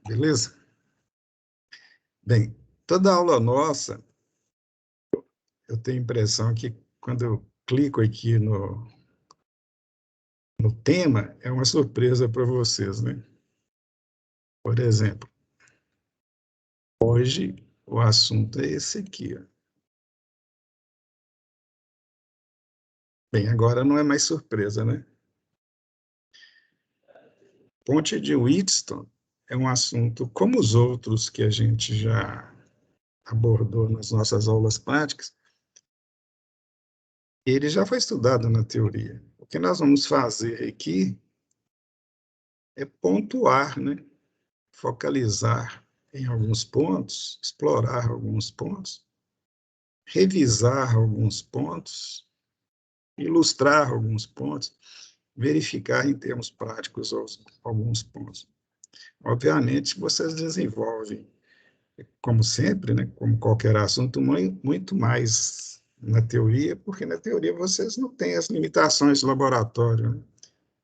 Beleza? Bem, toda aula nossa, eu tenho a impressão que quando eu clico aqui no tema, é uma surpresa para vocês, né? Por exemplo, hoje o assunto é esse aqui, ó. Bem, agora não é mais surpresa, né? Ponte de Wheatstone é um assunto como os outros que a gente já abordou nas nossas aulas práticas, ele já foi estudado na teoria. O que nós vamos fazer aqui é pontuar, né? Focalizar em alguns pontos, explorar alguns pontos, revisar alguns pontos, ilustrar alguns pontos, verificar em termos práticos alguns pontos. Obviamente, vocês desenvolvem, como sempre, né, como qualquer assunto, muito mais na teoria, porque na teoria vocês não têm as limitações do laboratório, né?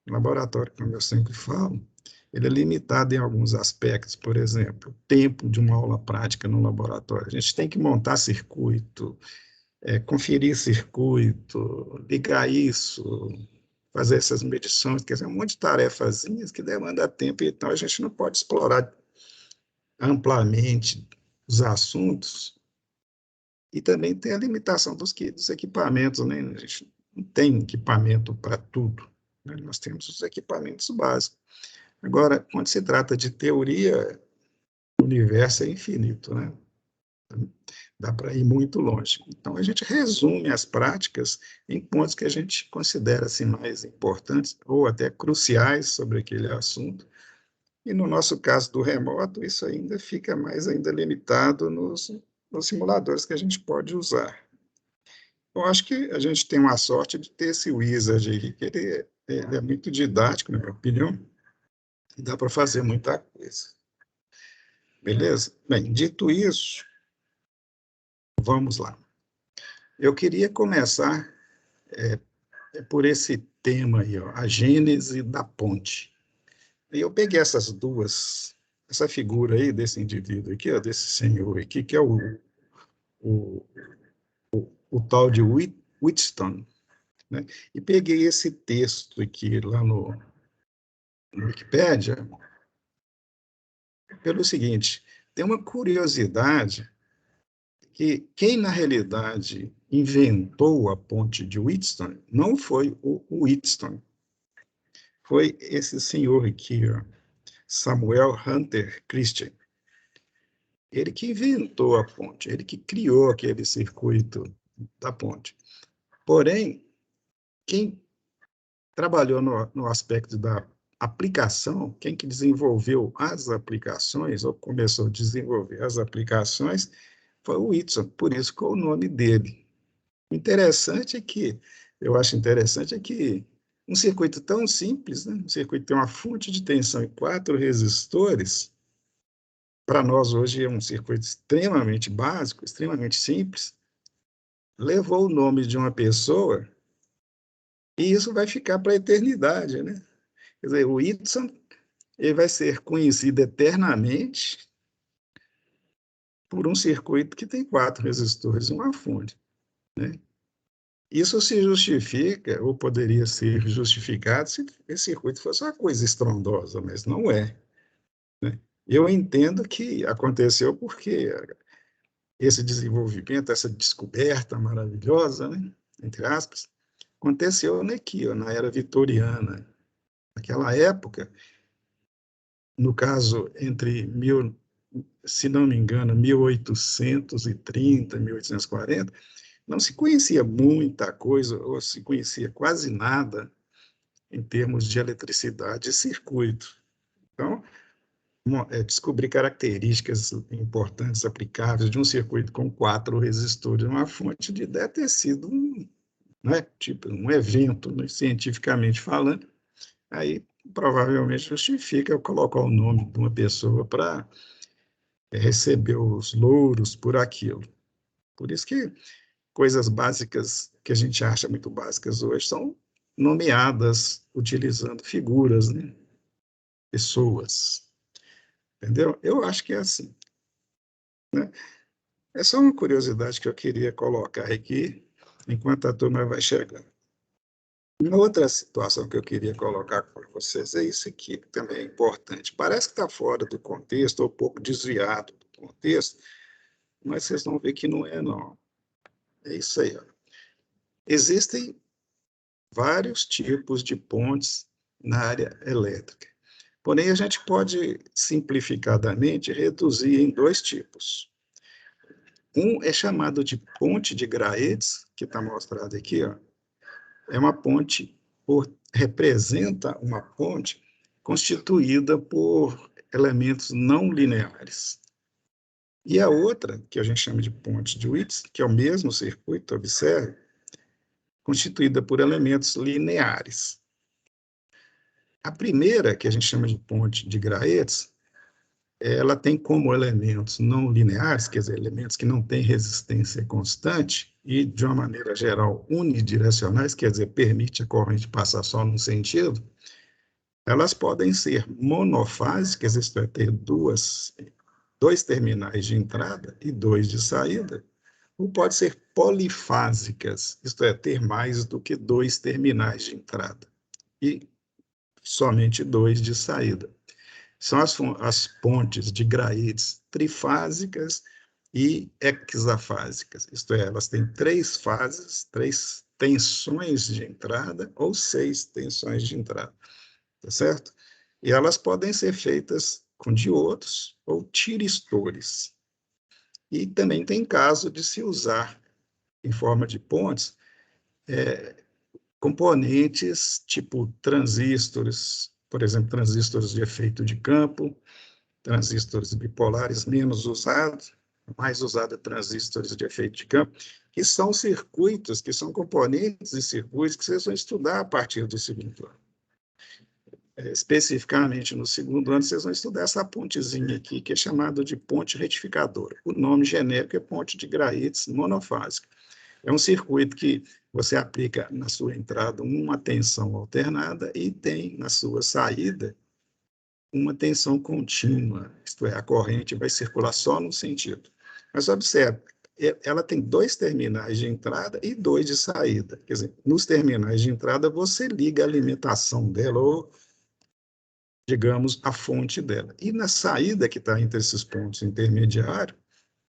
O laboratório, como eu sempre falo, ele é limitado em alguns aspectos, por exemplo, o tempo de uma aula prática no laboratório. A gente tem que montar circuito, conferir circuito, ligar isso, fazer essas medições, quer dizer, um monte de tarefazinhas que demanda tempo, então a gente não pode explorar amplamente os assuntos e também tem a limitação dos equipamentos, né? A gente não tem equipamento para tudo, né? Nós temos os equipamentos básicos. Agora, quando se trata de teoria, o universo é infinito, né? Dá para ir muito longe. Então, a gente resume as práticas em pontos que a gente considera assim, mais importantes ou até cruciais sobre aquele assunto. E no nosso caso do remoto, isso ainda fica mais ainda limitado nos simuladores que a gente pode usar. Eu acho que a gente tem uma sorte de ter esse Wizard aí, que ele é muito didático, na minha opinião, e dá para fazer muita coisa. Beleza? Bem, dito isso, vamos lá. Eu queria começar por esse tema aí, ó, a gênese da ponte. E eu peguei essas duas, essa figura aí desse indivíduo aqui, ó, desse senhor aqui, que é o, o tal de Wheatstone, né? E peguei esse texto aqui lá no Wikipédia pelo seguinte, tem uma curiosidade que quem, na realidade, inventou a ponte de Wheatstone não foi o Wheatstone, foi esse senhor aqui, ó, Samuel Hunter Christian. Ele que inventou a ponte, ele que criou aquele circuito da ponte. Porém, quem trabalhou no aspecto da aplicação, quem que desenvolveu as aplicações, ou começou a desenvolver as aplicações, foi o Whitson, por isso que é o nome dele. Interessante é que, eu acho interessante é que um circuito tão simples, né? Um circuito tem uma fonte de tensão e 4 resistores, para nós hoje é um circuito extremamente básico, extremamente simples, levou o nome de uma pessoa e isso vai ficar para a eternidade, né? Quer dizer, o Whitson ele vai ser conhecido eternamente por um circuito que tem 4 resistores e uma fonte, né? Isso se justifica, ou poderia ser justificado, se esse circuito fosse uma coisa estrondosa, mas não é, né? Eu entendo que aconteceu porque esse desenvolvimento, essa descoberta maravilhosa, né, entre aspas, aconteceu aqui, ó, na era vitoriana. Naquela época, no caso, se não me engano, 1830, 1840, não se conhecia muita coisa, ou se conhecia quase nada em termos de eletricidade e circuito. Então, descobrir características importantes aplicáveis de um circuito com 4 resistores, uma fonte de deve ter sido né, tipo, um evento, né, cientificamente falando, aí provavelmente justifica eu colocar o nome de uma pessoa para receber os louros por aquilo. Por isso que coisas básicas que a gente acha muito básicas hoje são nomeadas utilizando figuras, né? Pessoas. Entendeu? Eu acho que é assim, né? É só uma curiosidade que eu queria colocar aqui, enquanto a turma vai chegando. Uma outra situação que eu queria colocar com vocês é isso aqui, que também é importante. Parece que está fora do contexto, ou um pouco desviado do contexto, mas vocês vão ver que não é, não. É isso aí, ó. Existem vários tipos de pontes na área elétrica. Porém, a gente pode, simplificadamente, reduzir em dois tipos. Um é chamado de ponte de Graetz, que está mostrado aqui, ó. É uma ponte, representa uma ponte constituída por elementos não lineares. E a outra, que a gente chama de ponte de Witts, que é o mesmo circuito, observe, constituída por elementos lineares. A primeira, que a gente chama de ponte de Graetz, ela tem como elementos não lineares, quer dizer, elementos que não têm resistência constante e, de uma maneira geral, unidirecionais, quer dizer, permite a corrente passar só num sentido, elas podem ser monofásicas, isto é, ter dois terminais de entrada e dois de saída, ou pode ser polifásicas, isto é, ter mais do que dois terminais de entrada e somente dois de saída. São as pontes de Graetz trifásicas e hexafásicas, isto é, elas têm três fases, três tensões de entrada ou seis tensões de entrada, tá certo? E elas podem ser feitas com diodos ou tiristores. E também tem caso de se usar, em forma de pontes, componentes tipo transistores, por exemplo, transistores de efeito de campo, transistores bipolares menos usados, mais usado é transistores de efeito de campo, que são circuitos, que são componentes de circuitos que vocês vão estudar a partir do segundo ano. Especificamente no segundo ano, vocês vão estudar essa pontezinha aqui, que é chamada de ponte retificadora. O nome genérico é ponte de Graetz monofásica. É um circuito que você aplica na sua entrada uma tensão alternada e tem na sua saída uma tensão contínua, isto é, a corrente vai circular só num sentido. Mas observe, ela tem dois terminais de entrada e dois de saída. Quer dizer, nos terminais de entrada você liga a alimentação dela, ou, digamos, a fonte dela. E na saída que está entre esses pontos intermediários,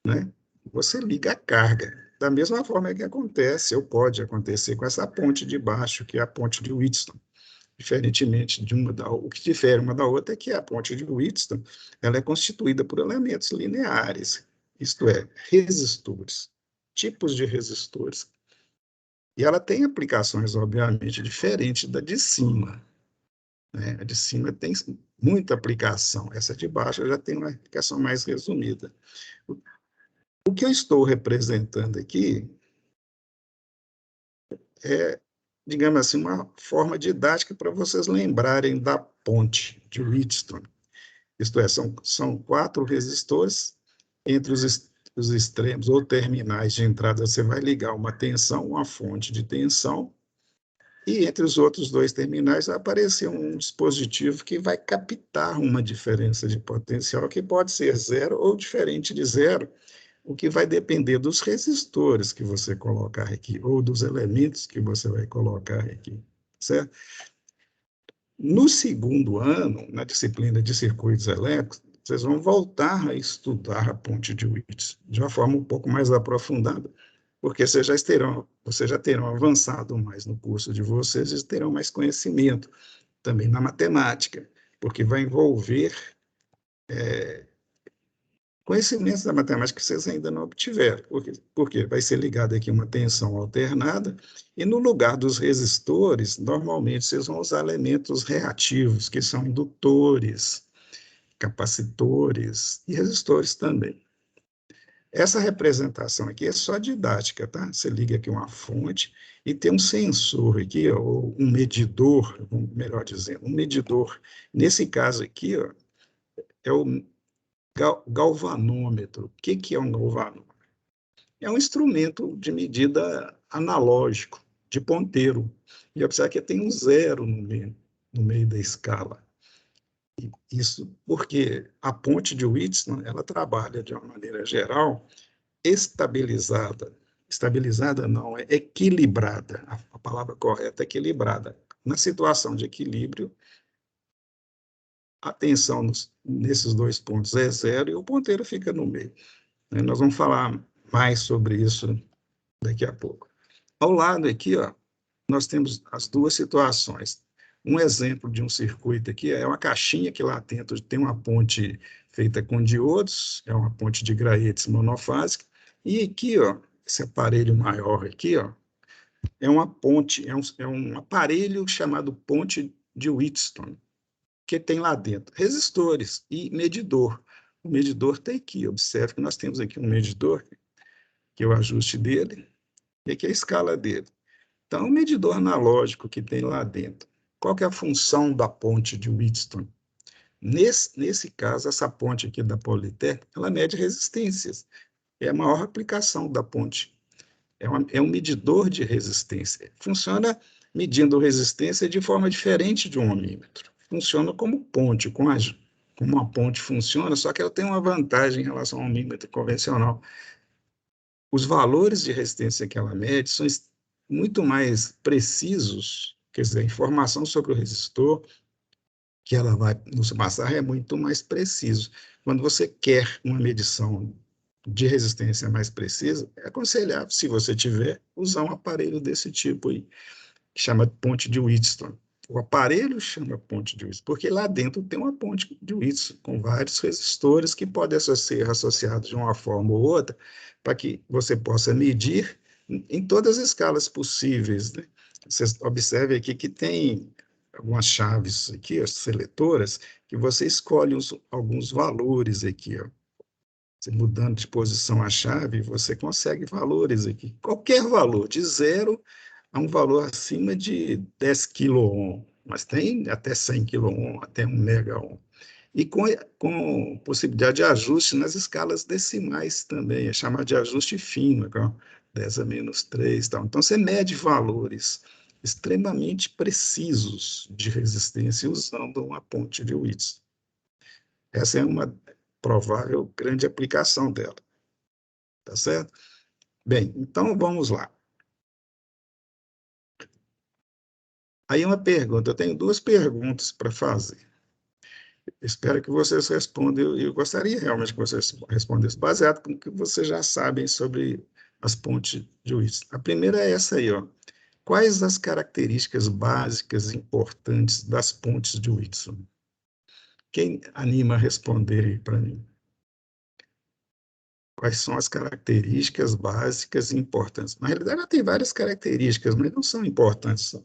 né, você liga a carga. Da mesma forma que acontece, ou pode acontecer com essa ponte de baixo, que é a ponte de Wheatstone. Diferentemente de o que difere uma da outra é que a ponte de Wheatstone ela é constituída por elementos lineares, isto é, resistores, tipos de resistores. E ela tem aplicações, obviamente, diferentes da de cima, né? A de cima tem muita aplicação, essa de baixo já tem uma aplicação mais resumida. O que eu estou representando aqui é, digamos assim, uma forma didática para vocês lembrarem da ponte de Wheatstone. Isto é, são quatro resistores, entre os extremos ou terminais de entrada você vai ligar uma tensão, uma fonte de tensão, e entre os outros dois terminais vai aparecer um dispositivo que vai captar uma diferença de potencial que pode ser zero ou diferente de zero, o que vai depender dos resistores que você colocar aqui, ou dos elementos que você vai colocar aqui, certo? No segundo ano, na disciplina de circuitos elétricos, vocês vão voltar a estudar a ponte de Wheatstone de uma forma um pouco mais aprofundada, porque vocês já terão avançado mais no curso de vocês e terão mais conhecimento também na matemática, porque vai envolver conhecimentos da matemática que vocês ainda não obtiveram. Porque vai ser ligada aqui uma tensão alternada, e no lugar dos resistores, normalmente vocês vão usar elementos reativos, que são indutores, capacitores e resistores também. Essa representação aqui é só didática, tá? Você liga aqui uma fonte e tem um sensor aqui, ou um medidor, melhor dizendo, um medidor. Nesse caso aqui, ó, é o galvanômetro. O que é um galvanômetro? É um instrumento de medida analógico, de ponteiro. E observe que tem um zero no meio da escala. Isso porque a ponte de Wheatstone, ela trabalha, de uma maneira geral, estabilizada. Estabilizada não, é equilibrada. A palavra correta é equilibrada. Na situação de equilíbrio, a tensão nesses dois pontos é zero e o ponteiro fica no meio. Nós vamos falar mais sobre isso daqui a pouco. Ao lado aqui, ó, nós temos as duas situações. Um exemplo de um circuito aqui é uma caixinha que lá dentro tem uma ponte feita com diodos, é uma ponte de graetes monofásica, e aqui, ó, esse aparelho maior aqui, ó, é uma ponte, é um aparelho chamado ponte de Wheatstone, que tem lá dentro resistores e medidor. O medidor está aqui, observe que nós temos aqui um medidor, que é o ajuste dele, e aqui é a escala dele. Então, o medidor analógico que tem lá dentro. Qual que é a função da ponte de Wheatstone? Nesse caso, essa ponte aqui da Polytech, ela mede resistências. É a maior aplicação da ponte. É um medidor de resistência. Funciona medindo resistência de forma diferente de um ohmímetro. Funciona como ponte, como uma ponte funciona, só que ela tem uma vantagem em relação ao ohmímetro convencional. Os valores de resistência que ela mede são muito mais precisos, quer dizer, a informação sobre o resistor que ela vai nos passar é muito mais preciso. Quando você quer uma medição de resistência mais precisa, é aconselhável, se você tiver, usar um aparelho desse tipo aí, que chama ponte de Wheatstone. O aparelho chama ponte de Wheatstone, porque lá dentro tem uma ponte de Wheatstone, com vários resistores que podem ser associados de uma forma ou outra, para que você possa medir em todas as escalas possíveis, né? Você observe aqui que tem algumas chaves aqui, as seletoras, que você escolhe alguns valores aqui, ó. Você mudando de posição a chave, você consegue valores aqui. Qualquer valor, de 0 a um valor acima de 10 kΩ, mas tem até 100 kΩ, até 1 megaohm. E com possibilidade de ajuste nas escalas decimais também, é chamado de ajuste fino, 10 a menos 3. Tal. Então, você mede valores extremamente precisos de resistência usando uma ponte de Wheatstone. Essa é uma provável grande aplicação dela, tá certo? Bem, então vamos lá. Aí uma pergunta, eu tenho duas perguntas para fazer. Espero que vocês respondam, e eu gostaria realmente que vocês respondessem, baseado no que vocês já sabem sobre as pontes de Wheatstone. A primeira é essa aí, ó. Quais as características básicas importantes das pontes de Wheatstone? Quem anima a responder aí para mim? Quais são as características básicas e importantes? Na realidade, ela tem várias características, mas não são importantes.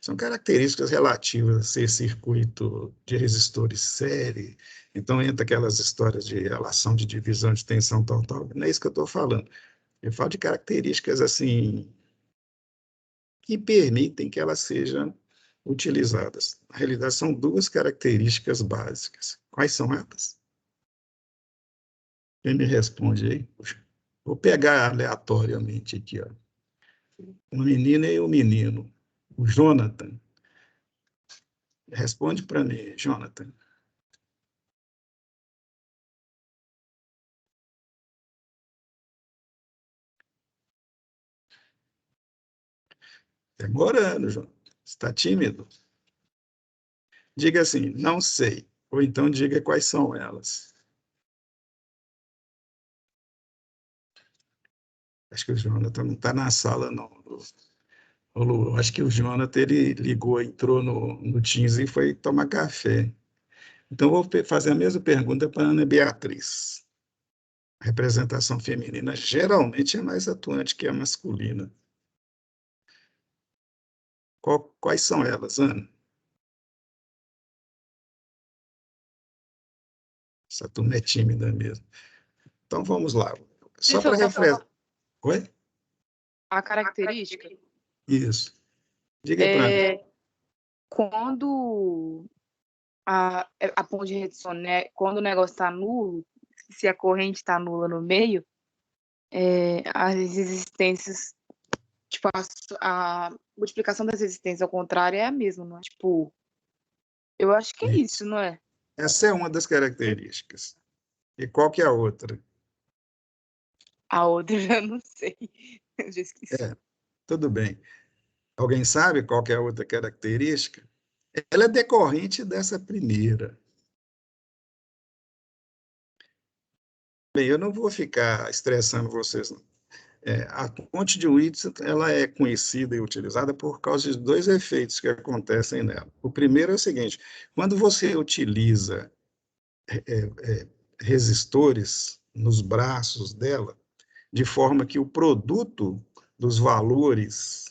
São características relativas a ser circuito de resistores série. Então, entra aquelas histórias de relação de divisão de tensão total. Não é isso que eu estou falando. Eu falo de características assim que permitem que elas sejam utilizadas. Na realidade, são duas características básicas. Quais são elas? Quem me responde aí? Puxa, vou pegar aleatoriamente aqui, ó. Uma menina e um menino. O Jonathan. Responde para mim, Jonathan. Demorando, Jonathan. Está tímido? Diga assim, não sei. Ou então diga quais são elas. Acho que o Jonathan não está na sala, não. Ô, Lu, acho que o Jonathan ele ligou, entrou no Teams e foi tomar café. Então, vou fazer a mesma pergunta para a Ana Beatriz. A representação feminina geralmente é mais atuante que a masculina. Quais são elas, Ana? Essa turma é tímida mesmo. Então, vamos lá. Só Isso para eu tô falando. refrescar. Oi? A característica Isso. Diga para mim. é quando a ponte de redução, né? Quando o negócio está nulo, se a corrente está nula no meio, as resistências, tipo, a multiplicação das resistências ao contrário é a mesma, não é? Tipo, eu acho que é isso, não é? Essa é uma das características. E qual que é a outra? A outra eu já não sei. Eu já esqueci. Tudo bem. Alguém sabe qual que é a outra característica? Ela é decorrente dessa primeira. Bem, eu não vou ficar estressando vocês, não. A ponte de Whitson, ela é conhecida e utilizada por causa de dois efeitos que acontecem nela. O primeiro é o seguinte: quando você utiliza resistores nos braços dela, de forma que o produto dos valores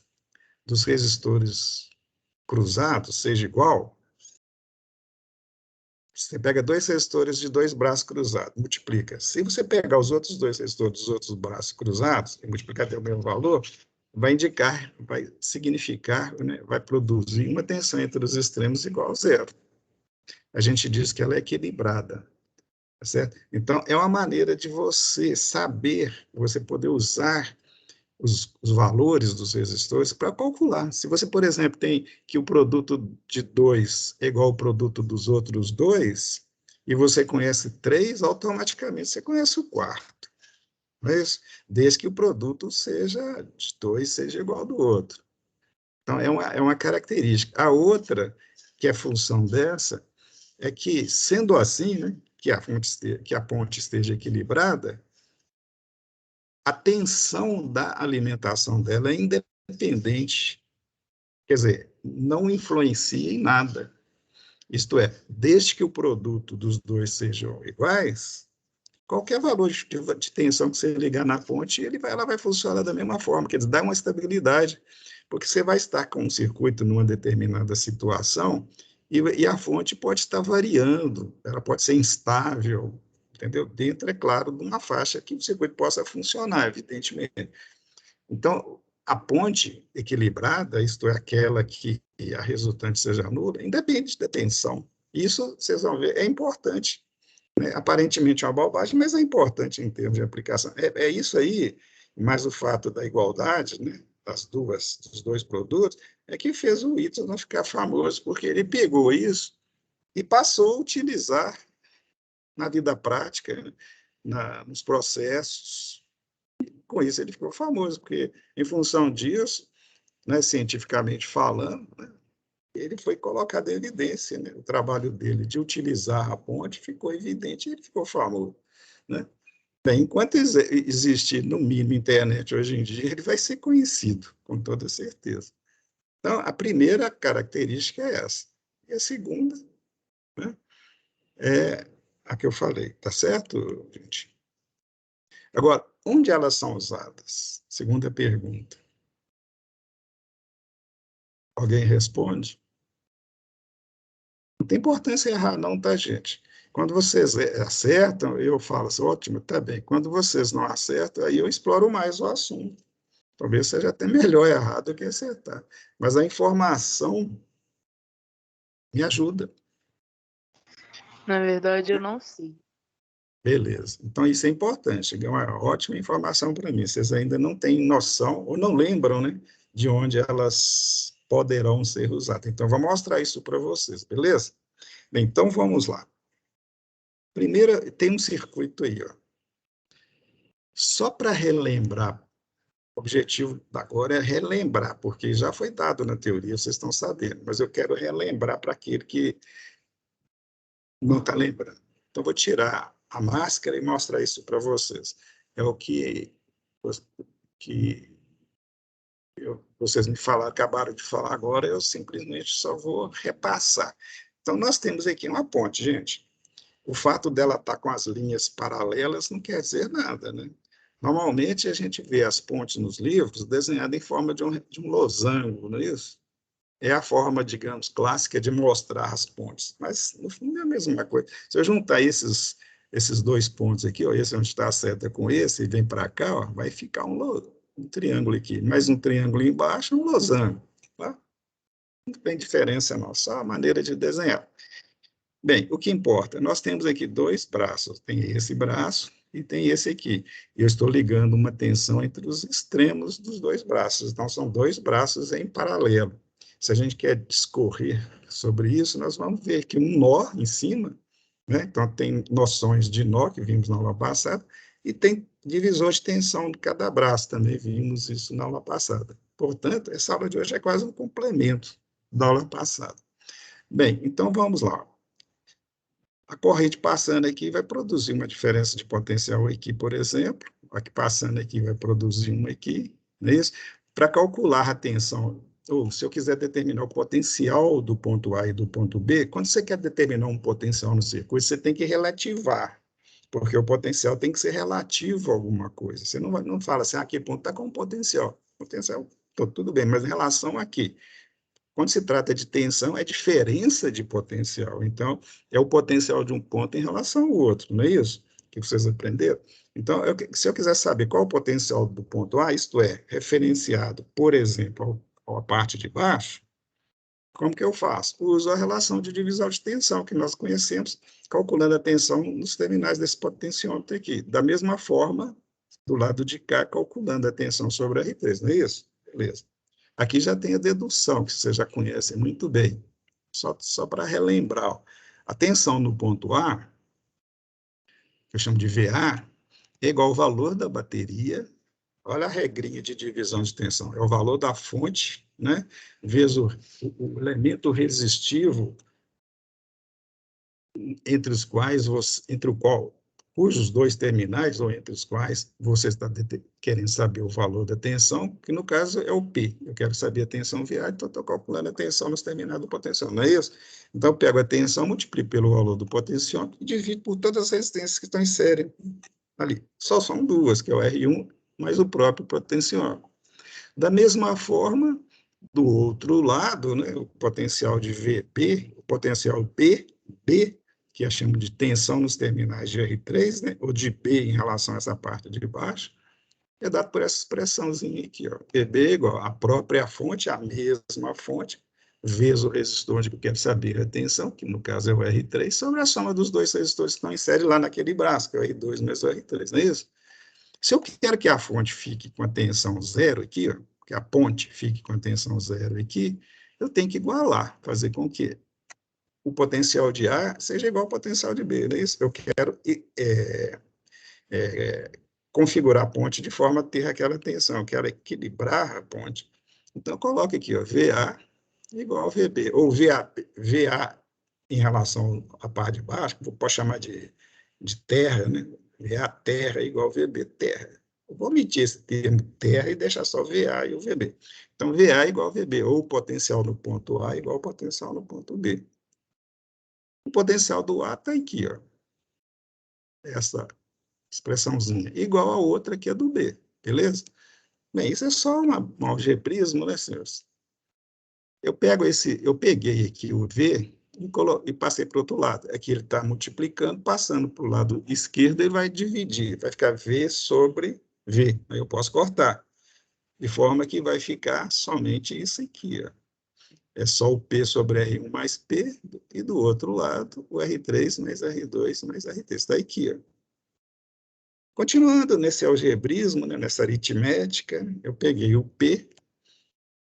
dos resistores cruzados seja igual, você pega dois resistores de dois braços cruzados, multiplica. Se você pegar os outros dois resistores dos outros braços cruzados e multiplicar até o mesmo valor, vai indicar, vai significar, né, vai produzir uma tensão entre os extremos igual a zero. A gente diz que ela é equilibrada, tá certo? Então, é uma maneira de você saber, você poder usar os valores dos resistores para calcular. Se você, por exemplo, tem que o produto de 2 é igual ao produto dos outros dois, e você conhece 3, automaticamente você conhece o quarto. Não é isso? Desde que o produto seja de 2 seja igual ao do outro. Então, é uma característica. A outra, que é função dessa, é que, sendo assim, né, que a ponte esteja equilibrada, a tensão da alimentação dela é independente, quer dizer, não influencia em nada. Isto é, desde que o produto dos dois sejam iguais, qualquer valor de tensão que você ligar na ponte, ela vai funcionar da mesma forma, quer dizer, dá uma estabilidade, porque você vai estar com um circuito numa determinada situação e a fonte pode estar variando, ela pode ser instável, entendeu? Dentro, é claro, de uma faixa que o circuito possa funcionar, evidentemente. Então, a ponte equilibrada, isto é, aquela que a resultante seja nula, independe da tensão. Isso, vocês vão ver, é importante, né? Aparentemente é uma bobagem, mas é importante em termos de aplicação. É isso aí, mais o fato da igualdade, né, dos dois produtos, é que fez o Whitson ficar famoso, porque ele pegou isso e passou a utilizar na vida prática, né, nos processos. Com isso ele ficou famoso, porque em função disso, né, cientificamente falando, né, ele foi colocado em evidência, né, o trabalho dele de utilizar a ponte ficou evidente e ele ficou famoso, né? Bem, enquanto existe, no mínimo, internet hoje em dia, ele vai ser conhecido, com toda certeza. Então, a primeira característica é essa. E a segunda, né, é a que eu falei, tá certo, gente? Agora, onde elas são usadas? Segunda pergunta. Alguém responde? Não tem importância errar, não, tá, gente? Quando vocês acertam, eu falo assim, ótimo, tá bem. Quando vocês não acertam, aí eu exploro mais o assunto. Talvez seja até melhor errar do que acertar. Mas a informação me ajuda. Na verdade, eu não sei. Beleza. Então, isso é importante. É uma ótima informação para mim. Vocês ainda não têm noção, ou não lembram, né, de onde elas poderão ser usadas. Então, vou mostrar isso para vocês, beleza? Bem, então, vamos lá. Primeiro, tem um circuito aí, ó. Só para relembrar, o objetivo agora é relembrar, porque já foi dado na teoria, vocês estão sabendo, mas eu quero relembrar para aquele que não está lembrando. Então, vou tirar a máscara e mostrar isso para vocês. É o que vocês me falaram, acabaram de falar agora, eu simplesmente só vou repassar. Então, nós temos aqui uma ponte, gente. O fato dela estar com as linhas paralelas não quer dizer nada, né? Normalmente, a gente vê as pontes nos livros desenhadas em forma de um losango, não é isso? É a forma, digamos, clássica de mostrar as pontes. Mas, no fundo, é a mesma coisa. Se eu juntar esses dois pontos aqui, ó, esse onde está a seta com esse, e vem para cá, ó, vai ficar um triângulo aqui. Mais um triângulo embaixo, um losango. Tá? Não tem diferença, não. Só a maneira de desenhar. Bem, o que importa? Nós temos aqui dois braços. Tem esse braço e tem esse aqui. Eu estou ligando uma tensão entre os extremos dos dois braços. Então, são dois braços em paralelo. Se a gente quer discorrer sobre isso, nós vamos ver que um nó em cima né? Então, tem noções de nó, que vimos na aula passada, e tem divisor de tensão de cada braço, também vimos isso na aula passada. Portanto, essa aula de hoje é quase um complemento da aula passada. Bem, então vamos lá. A corrente passando aqui vai produzir uma diferença de potencial aqui, por exemplo. Aqui passando aqui vai produzir uma aqui, não é isso? Para calcular a tensão, ou se eu quiser determinar o potencial do ponto A e do ponto B, quando você quer determinar um potencial no circuito, você tem que relativar, porque o potencial tem que ser relativo a alguma coisa. Você não fala assim, aqui ponto está com potencial. Potencial, tudo bem, mas em relação aqui. Quando se trata de tensão, é diferença de potencial. Então, é o potencial de um ponto em relação ao outro, não é isso? Que vocês aprenderam? Então, se eu quiser saber qual é o potencial do ponto A, isto é, referenciado, por exemplo, à parte de baixo, como que eu faço? Uso a relação de divisão de tensão, que nós conhecemos, calculando a tensão nos terminais desse potenciômetro aqui. Da mesma forma, do lado de cá, calculando a tensão sobre R3, não é isso? Beleza. Aqui já tem a dedução, que vocês já conhecem muito bem. Só para relembrar, ó. A tensão no ponto A, que eu chamo de VA, é igual ao valor da bateria. Olha a regrinha de divisão de tensão. É o valor da fonte, né, vezes o elemento resistivo cujos dois terminais, ou entre os quais você está querendo saber o valor da tensão, que no caso é o P. Eu quero saber a tensão viária, então estou calculando a tensão nos terminais do potenciômetro, não é isso? Então, eu pego a tensão, multiplico pelo valor do potenciômetro e divido por todas as resistências que estão em série ali. Só são duas, que é o R1 mais o próprio potenciômetro. Da mesma forma, do outro lado, né, o potencial de VP, o potencial PB, que eu chamo de tensão nos terminais de R3, né, ou de B em relação a essa parte de baixo, é dado por essa expressãozinha aqui, ó. PB é igual a própria fonte, a mesma fonte, vezes o resistor onde eu quero saber a tensão, que no caso é o R3, sobre a soma dos dois resistores que estão em série lá naquele braço, que é o R2 mais o R3, não é isso? Se eu quero que a fonte fique com a tensão zero aqui, ó, que a ponte fique com a tensão zero aqui, eu tenho que igualar, fazer com que o potencial de A seja igual ao potencial de B, não é isso? Eu quero configurar a ponte de forma a ter aquela tensão, eu quero equilibrar a ponte. Então, coloque aqui, ó, VA igual ao VB, ou VA em relação à parte de baixo, que eu posso chamar de terra, né? VA terra igual ao VB terra. Eu vou omitir esse termo terra e deixar só VA e o VB. Então, VA igual ao VB, ou o potencial no ponto A igual ao potencial no ponto B. O potencial do A está aqui, ó. Essa expressãozinha, igual a outra que é do B, beleza? Bem, isso é só um algebrismo, né, senhores? Eu peguei aqui o V e passei para o outro lado. Aqui ele está multiplicando, passando para o lado esquerdo, ele vai dividir, vai ficar V sobre V. Aí eu posso cortar, de forma que vai ficar somente isso aqui, ó. É só o P sobre R1 mais P, e do outro lado, o R3 mais R2 mais R3. Está aqui, ó. Continuando nesse algebrismo, né, nessa aritmética, eu peguei o P,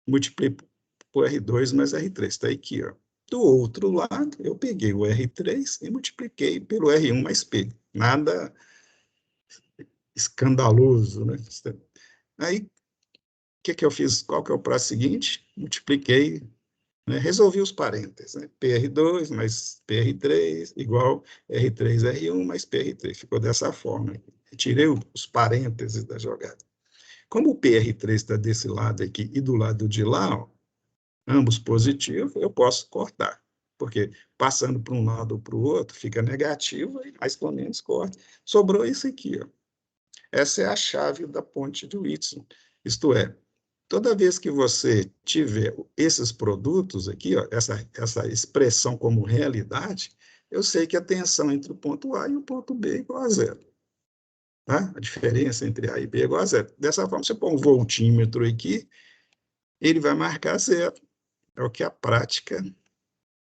multipliquei por R2 mais R3, está aqui, ó. Do outro lado, eu peguei o R3 e multipliquei pelo R1 mais P. Nada escandaloso, né? Aí, o que eu fiz? Qual que é o passo seguinte? Multipliquei, né? Resolvi os parênteses, né? PR2 mais PR3 igual R3R1 mais PR3. Ficou dessa forma. Tirei os parênteses da jogada. Como o PR3 está desse lado aqui e do lado de lá, ó, ambos positivos, eu posso cortar, porque passando para um lado ou para o outro, fica negativo, e mais ou menos corta. Sobrou isso aqui, ó. Essa é a chave da ponte de Whitson. Isto é, toda vez que você tiver esses produtos aqui, ó, essa expressão como realidade, eu sei que a tensão entre o ponto A e o ponto B é igual a zero. Tá? A diferença entre A e B é igual a zero. Dessa forma, você põe um voltímetro aqui, ele vai marcar zero. É o que a prática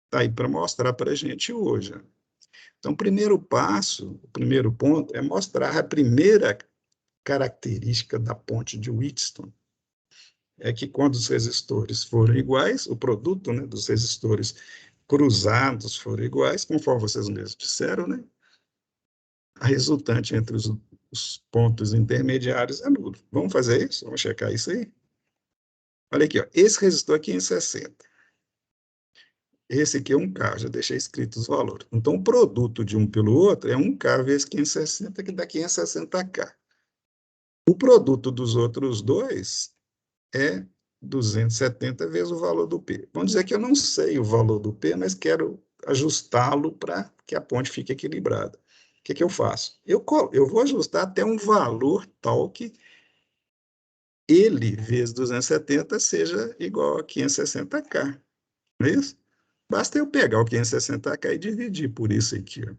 está aí para mostrar para a gente hoje. Então, o primeiro passo, o primeiro ponto, é mostrar a primeira característica da ponte de Wheatstone. É que quando os resistores forem iguais, o produto, né, dos resistores cruzados forem iguais, conforme vocês mesmos disseram, né? A resultante entre os pontos intermediários é nulo. Vamos fazer isso? Vamos checar isso aí? Olha aqui, ó. Esse resistor aqui é em 60. Esse aqui é 1K, já deixei escrito os valores. Então, o produto de um pelo outro é 1K vezes 560, que dá 560K. O produto dos outros dois é 270 vezes o valor do P. Vamos dizer que eu não sei o valor do P, mas quero ajustá-lo para que a ponte fique equilibrada. O que eu faço? Eu vou ajustar até um valor tal que ele vezes 270 seja igual a 560K. Não é isso? Basta eu pegar o 560K e dividir por isso aqui. Ó.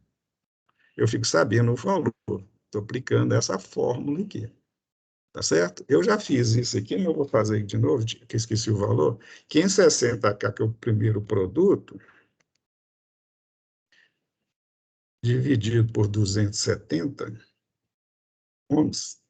Eu fico sabendo o valor. Estou aplicando essa fórmula aqui. Tá certo? Eu já fiz isso aqui, mas eu vou fazer de novo, que esqueci o valor. 560K, que é o primeiro produto, dividido por 270 ohms,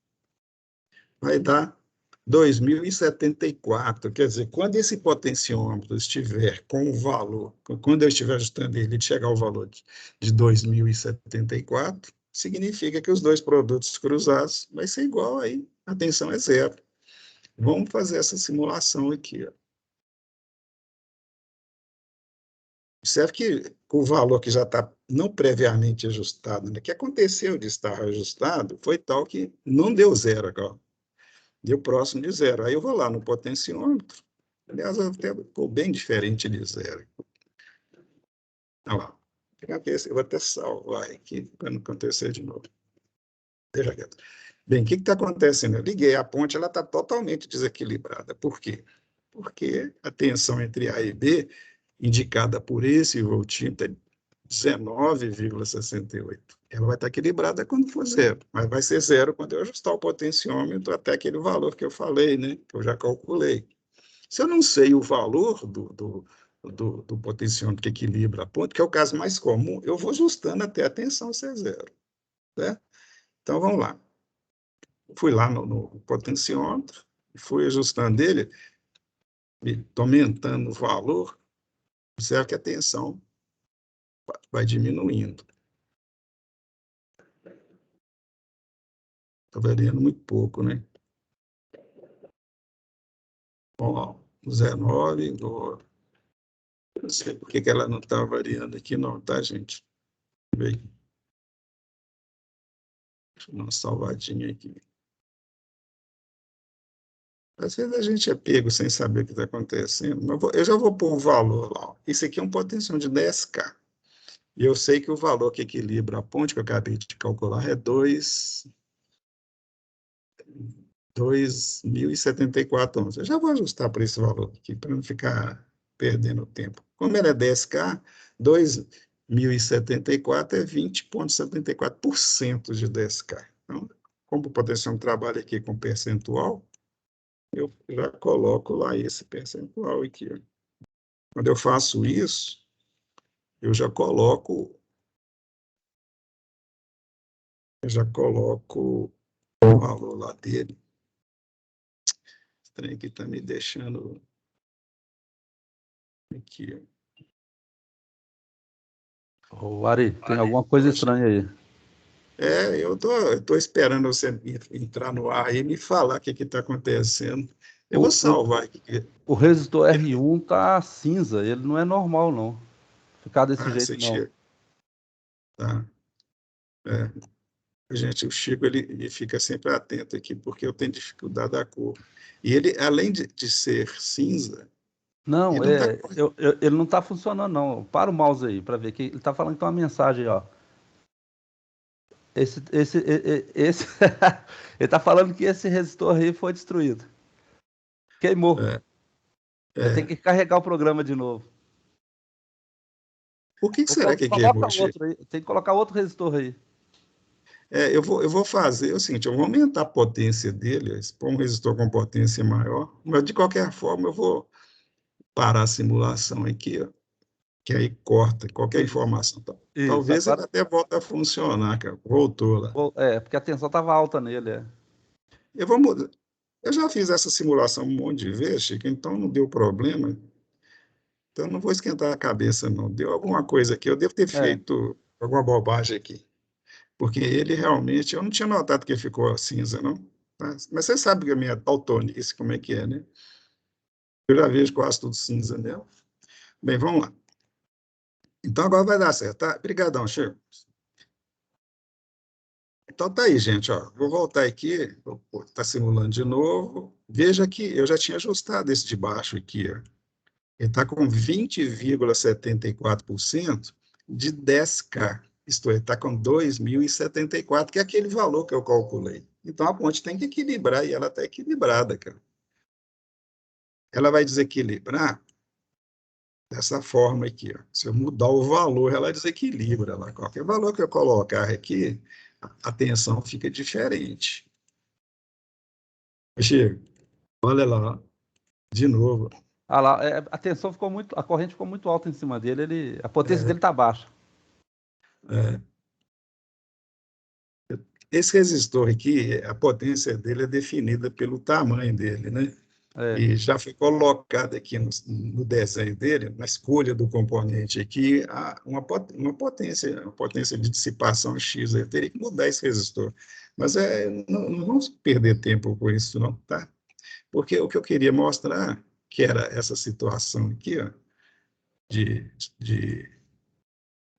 vai dar 2074. Quer dizer, quando esse potenciômetro estiver com o valor, quando eu estiver ajustando ele, chegar ao valor de 2074, significa que os dois produtos cruzados vai ser igual aí, a tensão é zero. Vamos fazer essa simulação aqui. Ó. Observe que o valor que já está não previamente ajustado, né, que aconteceu de estar ajustado, foi tal que não deu zero agora. Deu próximo de zero. Aí eu vou lá no potenciômetro, aliás, até ficou bem diferente de zero. Olha lá. Eu vou até salvar aqui para não acontecer de novo. Deixa quieto. Bem, o que está acontecendo? Eu liguei a ponte, ela está totalmente desequilibrada. Por quê? Porque a tensão entre A e B, indicada por esse voltímetro, é 19,68. Ela vai estar equilibrada quando for zero, mas vai ser zero quando eu ajustar o potenciômetro até aquele valor que eu falei, né? Que eu já calculei. Se eu não sei o valor do potenciômetro que equilibra a ponte, que é o caso mais comum, eu vou ajustando até a tensão ser zero. Né? Então, vamos lá. Fui lá no potenciômetro, fui ajustando ele, estou aumentando o valor, observe que a tensão vai diminuindo. Está variando muito pouco, né? Ó, 0,9, não sei por que ela não está variando aqui, não, tá, gente? Deixa eu dar uma salvadinha aqui. Às vezes a gente é pego sem saber o que está acontecendo. Mas eu já vou pôr um valor lá. Ó. Isso aqui é um potencial de 10K. E eu sei que o valor que equilibra a ponte, que eu acabei de calcular, é 2.074 onças. Eu já vou ajustar para esse valor aqui, para não ficar perdendo tempo. Como ele é 10K, 2.074 é 20,74% de 10K. Então, como o potencial trabalha aqui com percentual, eu já coloco lá esse percentual aqui. Ó. Quando eu faço isso, eu já coloco o valor lá dele. Esse trem aqui está me deixando aqui. Ô, Ari, tem alguma coisa estranha aí. Eu tô esperando você entrar no ar e me falar o que está acontecendo. Eu vou salvar aqui. O resistor R1 tá cinza, ele não é normal, não. Ficar desse jeito, não. Chico. Tá. Gente, o Chico ele fica sempre atento aqui, porque eu tenho dificuldade da cor. E ele, além de ser cinza, Não, ele não está. ele não tá funcionando, não. Para o mouse aí, para ver que ele tá falando que tem uma mensagem, ó. Esse ele tá falando que esse resistor aí foi destruído. Queimou. Vai ter que carregar o programa de novo. Por que será que queimou, Chico? Outro aí. Tem que colocar outro resistor aí. Eu vou fazer o seguinte, eu vou aumentar a potência dele, pôr um resistor com potência maior, mas de qualquer forma eu vou parar a simulação aqui, ó, que aí corta qualquer informação. Isso, Talvez ele agora... até volte a funcionar, cara. Voltou lá. Porque a tensão estava alta nele. Eu vou mudar. Eu já fiz essa simulação um monte de vezes, Chico, então não deu problema. Então, não vou esquentar a cabeça, não. Deu alguma coisa aqui, eu devo ter feito alguma bobagem aqui. Porque ele realmente, eu não tinha notado que ele ficou cinza, não. Tá? Mas você sabe que a minha daltonice, como é que é, né? Eu já vejo quase tudo cinza mesmo. Bem, vamos lá. Então, agora vai dar certo, tá? Obrigadão, Chico. Então, tá aí, gente, ó. Vou voltar aqui, tá simulando de novo. Veja que eu já tinha ajustado esse de baixo aqui, ó. Ele está com 20,74% de 10K, isto é, está com 2.074, que é aquele valor que eu calculei. Então, a ponte tem que equilibrar, e ela está equilibrada, cara. Ela vai desequilibrar dessa forma aqui, ó. Se eu mudar o valor, ela desequilibra. Lá. Qualquer valor que eu colocar aqui, a tensão fica diferente. Chico, olha lá, de novo. Ah lá, a tensão ficou muito, a corrente ficou muito alta em cima dele, a potência dele está baixa. Esse resistor aqui, a potência dele é definida pelo tamanho dele, né? E já foi colocado aqui no desenho dele, na escolha do componente aqui, uma potência de dissipação X. Eu teria que mudar esse resistor. Mas não vamos perder tempo com isso, não, tá? Porque o que eu queria mostrar, que era essa situação aqui, ó, de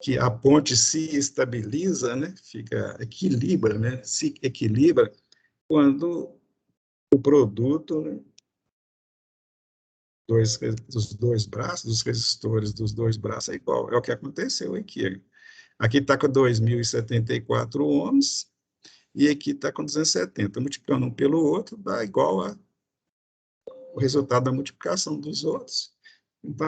que a ponte se estabiliza, né? Equilibra, né? Se equilibra quando o produto, né, dos dois braços, dos resistores dos dois braços é igual. É o que aconteceu aqui. Aqui está com 2.074 ohms e aqui está com 270. Multiplicando um pelo outro, dá igual o resultado da multiplicação dos outros. Então,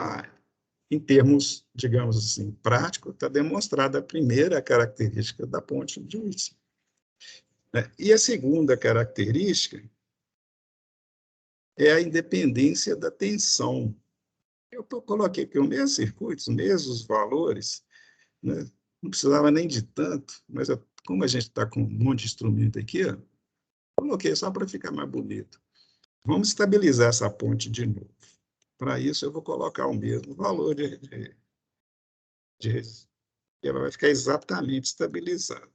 em termos, digamos assim, práticos, está demonstrada a primeira característica da ponte de Whitson. E a segunda característica é a independência da tensão. Eu coloquei aqui o mesmo circuito, os mesmos valores, né? Não precisava nem de tanto, mas como a gente está com um monte de instrumento aqui, ó, coloquei só para ficar mais bonito. Vamos estabilizar essa ponte de novo. Para isso, eu vou colocar o mesmo valor ela vai ficar exatamente estabilizada.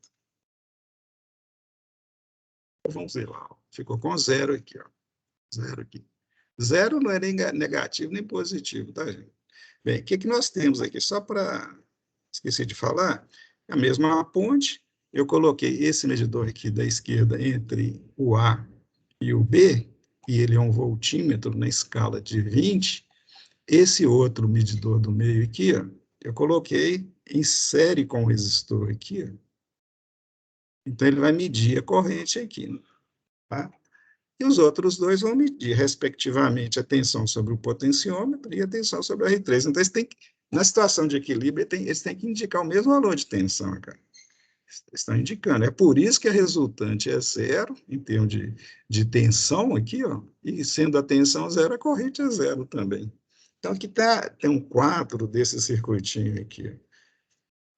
Então, vamos ver lá. Ficou com zero aqui, ó. Zero aqui. Zero não é nem negativo nem positivo, tá, gente? Bem, o que nós temos aqui? Só para... Esqueci de falar. A mesma ponte. Eu coloquei esse medidor aqui da esquerda entre o A e o B, e ele é um voltímetro na escala de 20. Esse outro medidor do meio aqui, ó, eu coloquei em série com o resistor aqui. Ó. Então, ele vai medir a corrente aqui. Tá? E os outros dois vão medir, respectivamente, a tensão sobre o potenciômetro e a tensão sobre o R3. Então, na situação de equilíbrio, eles têm que indicar o mesmo valor de tensão, cara. Estão indicando. É por isso que a resultante é zero, em termos de tensão aqui, ó, e sendo a tensão zero, a corrente é zero também. Então, aqui tem um quadro desse circuitinho aqui,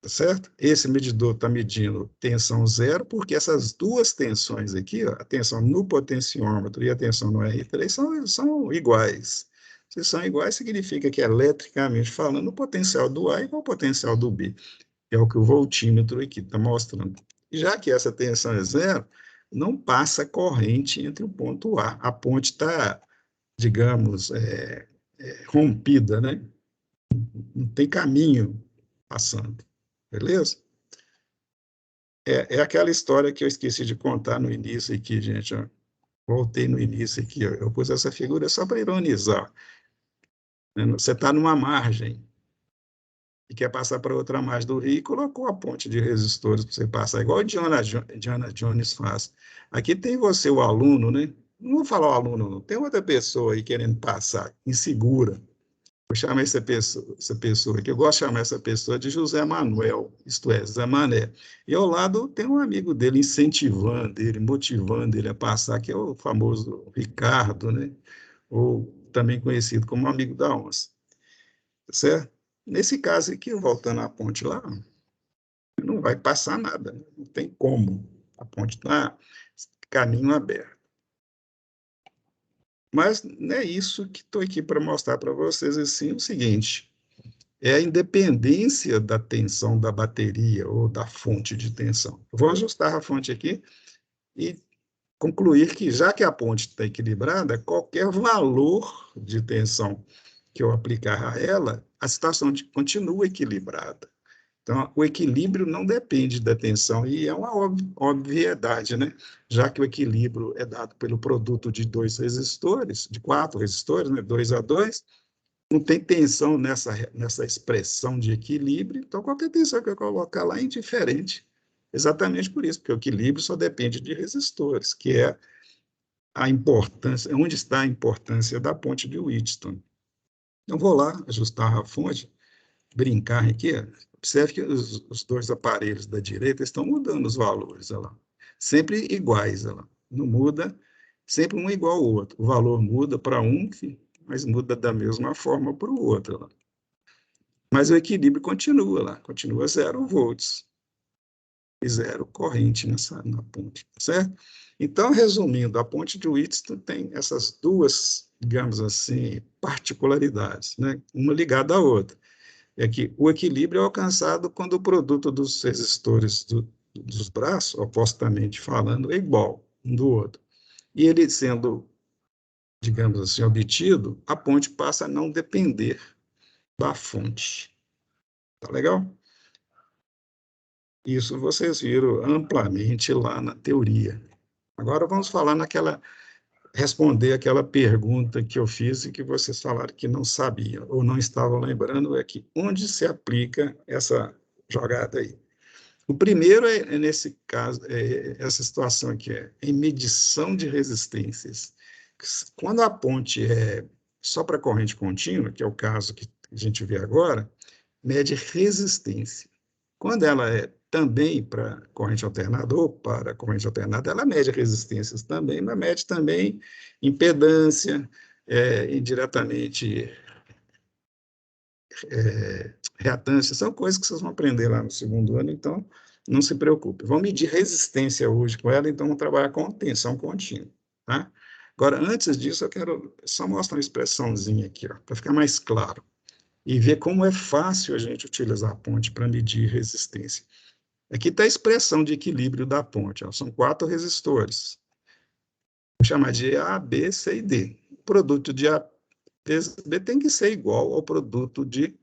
tá certo? Esse medidor está medindo tensão zero, porque essas duas tensões aqui, ó, a tensão no potenciômetro e a tensão no R3, são iguais. Se são iguais, significa que, eletricamente falando, o potencial do A é igual ao potencial do B. É o que o voltímetro aqui está mostrando. Já que essa tensão é zero, não passa corrente entre o ponto A. A ponte está, digamos, rompida, né? Não tem caminho passando, beleza? É aquela história que eu esqueci de contar no início aqui, gente. Ó. Voltei no início aqui. Ó. Eu pus essa figura só para ironizar. Você está numa margem e quer passar para outra margem do rio, e colocou a ponte de resistores para você passar, igual o Diana Jones faz. Aqui tem você, o aluno, né? Não vou falar o aluno, não. Tem outra pessoa aí querendo passar, insegura. Vou chamar essa pessoa aqui, eu gosto de chamar essa pessoa de José Manuel, isto é, Zé Mané. E ao lado tem um amigo dele incentivando ele, motivando ele a passar, que é o famoso Ricardo, né? Ou também conhecido como amigo da onça. Certo? Nesse caso aqui, voltando à ponte lá, não vai passar nada, não tem como. A ponte está caminho aberto. Mas não é isso que estou aqui para mostrar para vocês, assim, o seguinte, é a independência da tensão da bateria ou da fonte de tensão. Eu vou ajustar a fonte aqui e concluir que, já que a ponte está equilibrada, qualquer valor de tensão que eu aplicar a ela, a situação continua equilibrada. Então, o equilíbrio não depende da tensão, e é uma obviedade, né? Já que o equilíbrio é dado pelo produto de dois resistores, de 4 resistores, né? 2 a 2, não tem tensão nessa expressão de equilíbrio, então qualquer tensão que eu colocar lá é indiferente. Exatamente por isso, porque o equilíbrio só depende de resistores, que é a importância, onde está a importância da ponte de Wheatstone. Então, vou lá ajustar a fonte, brincar aqui. Observe que os dois aparelhos da direita estão mudando os valores, olha lá. Sempre iguais, olha lá. Não muda, sempre um igual ao outro. O valor muda para um, mas muda da mesma forma para o outro, olha lá. Mas o equilíbrio continua lá, continua 0 volts e 0 corrente na ponte, certo? Então, resumindo, a ponte de Wheatstone tem essas duas, digamos assim, particularidades, né? Uma ligada à outra. É que o equilíbrio é alcançado quando o produto dos resistores dos braços, opostamente falando, é igual um do outro. E ele sendo, digamos assim, obtido, a ponte passa a não depender da fonte. Tá legal? Isso vocês viram amplamente lá na teoria. Agora vamos falar responder aquela pergunta que eu fiz e que vocês falaram que não sabiam ou não estavam lembrando, é que onde se aplica essa jogada aí? O primeiro nesse caso, essa situação aqui, em medição de resistências. Quando a ponte é só para corrente contínua, que é o caso que a gente vê agora, mede resistência. Quando ela é também para corrente alternada ou para corrente alternada, ela mede resistências também, mas mede também impedância, indiretamente reatância, são coisas que vocês vão aprender lá no segundo ano, então não se preocupe. Vamos medir resistência hoje com ela, então vamos trabalhar com tensão contínua, tá? Agora, antes disso, eu quero só mostrar uma expressãozinha aqui, para ficar mais claro, e ver como é fácil a gente utilizar a ponte para medir resistência. Aqui está a expressão de equilíbrio da ponte, ó, são 4 resistores. Vou chamar de A, B, C e D. O produto de A vezes B tem que ser igual ao produto de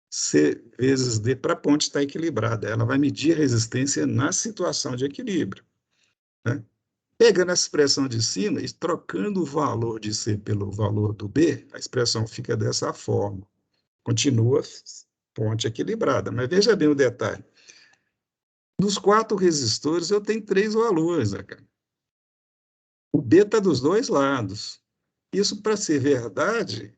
C vezes D para a ponte estar equilibrada. Ela vai medir a resistência na situação de equilíbrio, né? Pegando essa expressão de cima e trocando o valor de C pelo valor do B, a expressão fica dessa forma. Continua ponte equilibrada. Mas veja bem o detalhe. Dos 4 resistores, eu tenho 3 valores, né, cara? O B está dos dois lados. Isso, para ser verdade,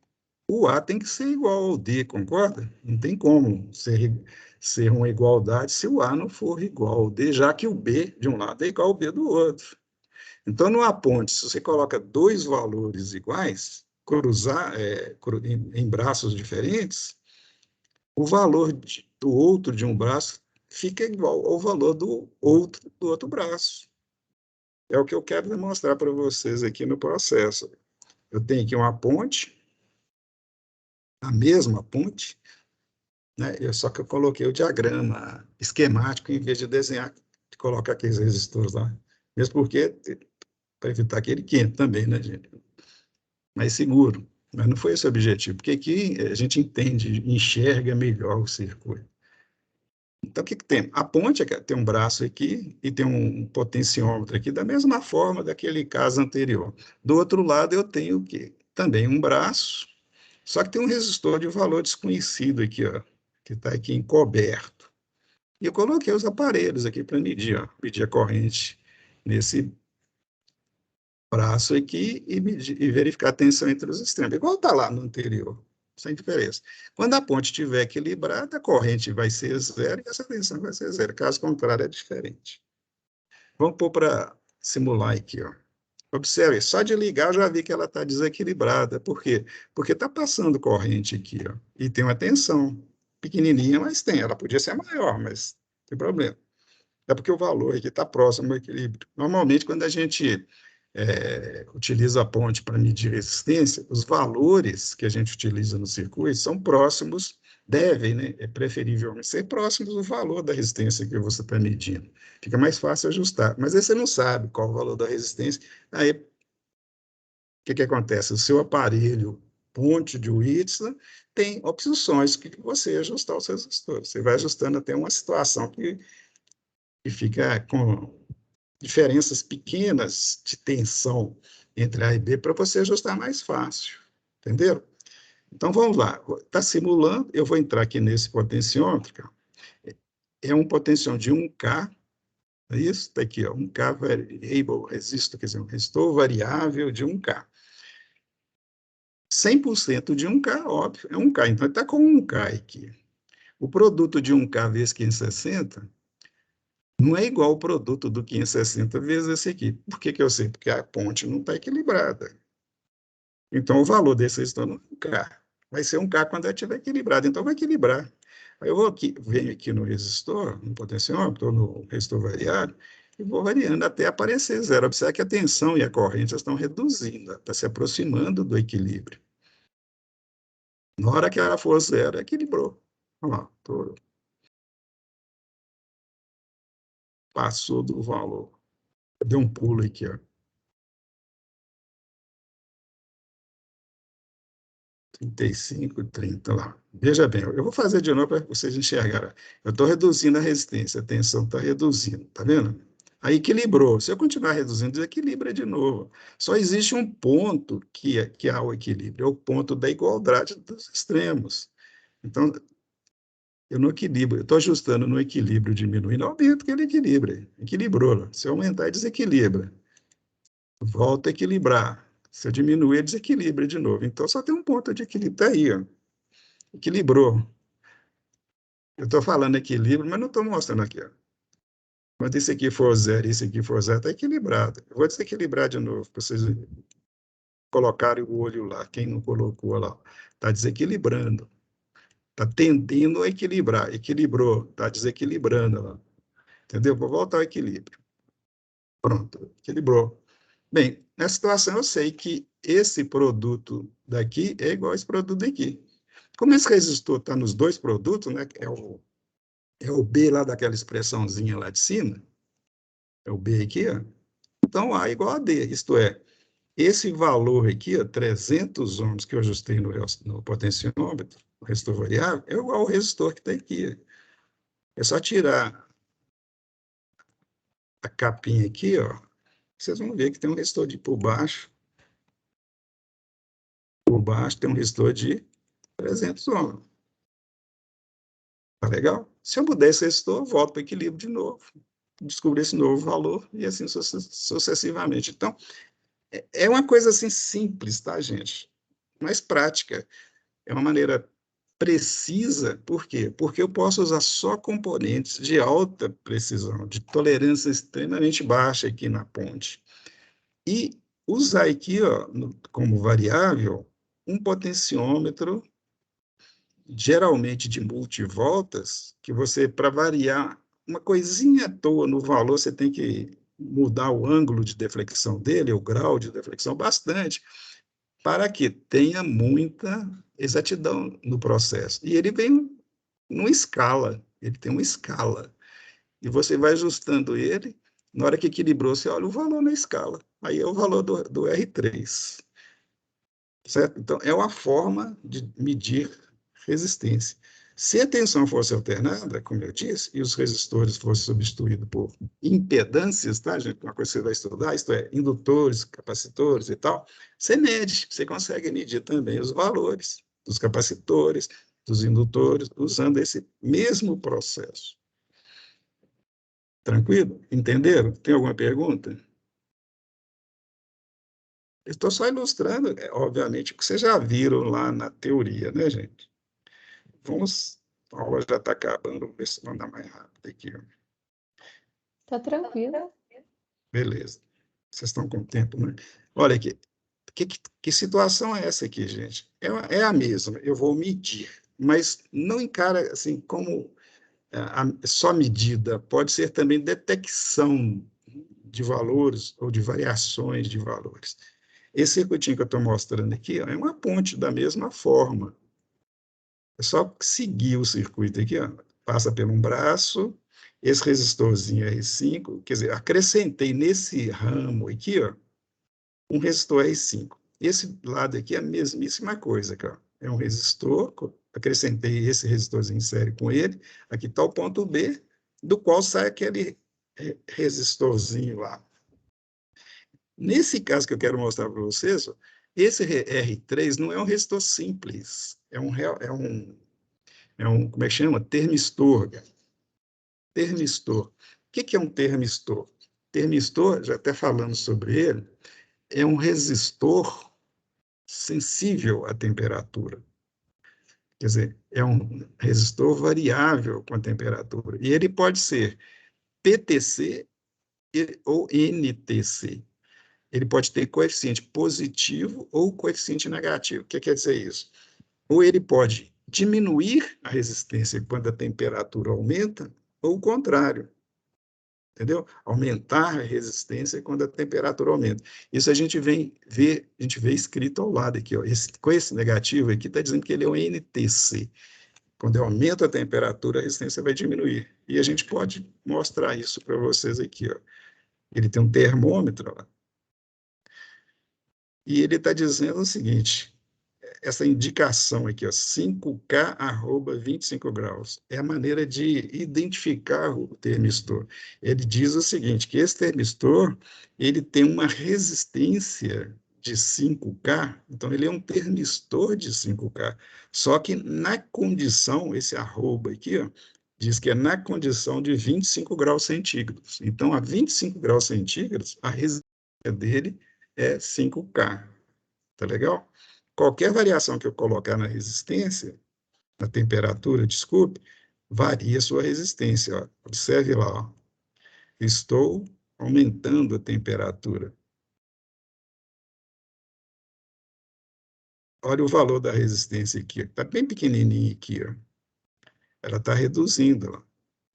o A tem que ser igual ao D, concorda? Não tem como ser uma igualdade se o A não for igual ao D, já que o B de um lado é igual ao B do outro. Então, numa ponte, se você coloca 2 valores iguais, em braços diferentes, o valor do outro de um braço fica igual ao valor do outro braço. É o que eu quero demonstrar para vocês aqui no processo. Eu tenho aqui uma ponte, a mesma ponte, né? Só que eu coloquei o diagrama esquemático em vez de desenhar, de colocar aqueles resistores lá. Mesmo porque, para evitar que ele quente também, né, gente? Mais seguro. Mas não foi esse o objetivo, porque aqui a gente entende, enxerga melhor o circuito. Então, o que tem? A ponte tem um braço aqui e tem um potenciômetro aqui, da mesma forma daquele caso anterior. Do outro lado, eu tenho o quê? Também um braço, só que tem um resistor de valor desconhecido aqui, ó, que está aqui encoberto. E eu coloquei os aparelhos aqui para medir, ó, medir a corrente nesse braço aqui e verificar a tensão entre os extremos, igual está lá no anterior, sem diferença. Quando a ponte estiver equilibrada, a corrente vai ser 0 e essa tensão vai ser 0, caso contrário é diferente. Vamos pôr para simular aqui, ó. Observe, só de ligar eu já vi que ela está desequilibrada. Por quê? Porque está passando corrente aqui, ó, e tem uma tensão pequenininha, mas tem. Ela podia ser maior, mas não tem problema. É porque o valor aqui está próximo ao equilíbrio. Normalmente, quando a gente utiliza a ponte para medir resistência, os valores que a gente utiliza no circuito são próximos devem, né, preferivelmente ser próximos do valor da resistência que você está medindo. Fica mais fácil ajustar. Mas aí você não sabe qual o valor da resistência. Aí, o que acontece? O seu aparelho ponte de Whitson tem opções que você ajustar os resistores. Você vai ajustando até uma situação que fica com diferenças pequenas de tensão entre A e B para você ajustar mais fácil. Entenderam? Então, vamos lá. Está simulando, eu vou entrar aqui nesse potenciômetro. Cara. É um potenciômetro de 1K, é isso? Está aqui, ó, 1K variable resistor, quer dizer, um resistor variável de 1K. 100% de 1K, óbvio, é 1K. Então, está com 1K aqui. O produto de 1K vezes 560 não é igual ao produto do 560 vezes esse aqui. Por que eu sei? Porque a ponte não está equilibrada. Então, o valor desse resistor não é 1K. Vai ser 1K quando ela estiver equilibrada. Então, vai equilibrar. Aí eu vou aqui, venho aqui no resistor, no potenciômetro, ou no resistor variável, e vou variando até aparecer zero. Observe que a tensão e a corrente estão reduzindo, está se aproximando do equilíbrio. Na hora que ela for zero, equilibrou. Olha lá, passou do valor. Deu um pulo aqui, ó. 35, 30 lá. Veja bem, eu vou fazer de novo para vocês enxergarem. Eu estou reduzindo a resistência, a tensão está reduzindo, tá vendo? Aí equilibrou. Se eu continuar reduzindo, desequilibra de novo. Só existe um ponto que há o equilíbrio, é o ponto da igualdade dos extremos. Então, eu não equilibro, eu estou ajustando no equilíbrio, diminuindo, aumento que ele equilibra. Equilibrou. Se eu aumentar, desequilibra. Volta a equilibrar. Se eu diminuir, desequilibra de novo. Então, só tem um ponto de equilíbrio. Está aí, ó. Equilibrou. Eu estou falando equilíbrio, mas não estou mostrando aqui. Ó. Quando esse aqui for zero e esse aqui for zero, está equilibrado. Eu vou desequilibrar de novo, para vocês colocarem o olho lá. Quem não colocou lá, está desequilibrando. Está tendendo a equilibrar. Equilibrou, está desequilibrando lá. Entendeu? Vou voltar ao equilíbrio. Pronto, equilibrou. Bem, nessa situação eu sei que esse produto daqui é igual a esse produto daqui. Como esse resistor está nos dois produtos, né, é o B lá daquela expressãozinha lá de cima, é o B aqui, ó, então A é igual a D, isto é, esse valor aqui, ó, 300 ohms que eu ajustei no potenciômetro, o resistor variável, é igual ao resistor que está aqui. É só tirar a capinha aqui, ó, vocês vão ver que tem um resistor por baixo tem um resistor de 300 ohms. Tá legal? Se eu mudar esse resistor, eu volto para o equilíbrio de novo, descobrir esse novo valor e assim sucessivamente. Então, é uma coisa assim simples, tá, gente? Mas prática. É uma maneira precisa, por quê? Porque eu posso usar só componentes de alta precisão, de tolerância extremamente baixa aqui na ponte. E usar aqui, ó, como variável, um potenciômetro geralmente de multivoltas, que você, para variar uma coisinha à toa no valor, você tem que mudar o ângulo de deflexão dele, o grau de deflexão, bastante, para que tenha muita exatidão no processo. E ele vem numa escala, ele tem uma escala. E você vai ajustando ele, na hora que equilibrou, você olha o valor na escala. Aí é o valor do R3. Certo? Então, é uma forma de medir resistência. Se a tensão fosse alternada, como eu disse, e os resistores fossem substituídos por impedâncias, tá, gente? Uma coisa que você vai estudar, isto é, indutores, capacitores e tal, você mede, você consegue medir também os valores dos capacitores, dos indutores, usando esse mesmo processo. Tranquilo? Entenderam? Tem alguma pergunta? Estou só ilustrando, obviamente, o que vocês já viram lá na teoria, né, gente? Vamos, a aula já está acabando, vamos ver se vamos andar mais rápido aqui. Está tranquilo. Beleza. Vocês estão com tempo, né? Olha aqui, que situação é essa aqui, gente? É a mesma, eu vou medir, mas não encara assim como só medida, pode ser também detecção de valores ou de variações de valores. Esse circuitinho que eu estou mostrando aqui ó, é uma ponte da mesma forma. É só seguir o circuito aqui, ó. Passa por um braço, esse resistorzinho R5, quer dizer, acrescentei nesse ramo aqui, ó, um resistor R5. Esse lado aqui é a mesmíssima coisa, cara. É um resistor, acrescentei esse resistorzinho em série com ele, aqui está o ponto B, do qual sai aquele resistorzinho lá. Nesse caso que eu quero mostrar para vocês, ó, esse R3 não é um resistor simples, como é que chama? Termistor. Termistor. O que é um termistor? Termistor, já até falando sobre ele, é um resistor sensível à temperatura. Quer dizer, é um resistor variável com a temperatura. E ele pode ser PTC ou NTC. Ele pode ter coeficiente positivo ou coeficiente negativo. O que quer dizer isso? Ou ele pode diminuir a resistência quando a temperatura aumenta, ou o contrário. Entendeu? Aumentar a resistência quando a temperatura aumenta. Isso a gente vê escrito ao lado aqui, ó. Com esse negativo aqui, está dizendo que ele é um NTC. Quando aumenta a temperatura, a resistência vai diminuir. E a gente pode mostrar isso para vocês aqui, ó. Ele tem um termômetro lá. E ele está dizendo o seguinte, essa indicação aqui, ó, 5K @ 25 graus, é a maneira de identificar o termistor. Ele diz o seguinte, que esse termistor, ele tem uma resistência de 5K, então ele é um termistor de 5K, só que na condição, esse arroba aqui, ó, diz que é na condição de 25 graus centígrados. Então, a 25 graus centígrados, a resistência dele é 5K. Tá legal? Qualquer variação que eu colocar na resistência, na temperatura, desculpe, varia a sua resistência. Ó. Observe lá, ó. Estou aumentando a temperatura. Olha o valor da resistência aqui. Está bem pequenininho aqui. Ó. Ela está reduzindo. Ó.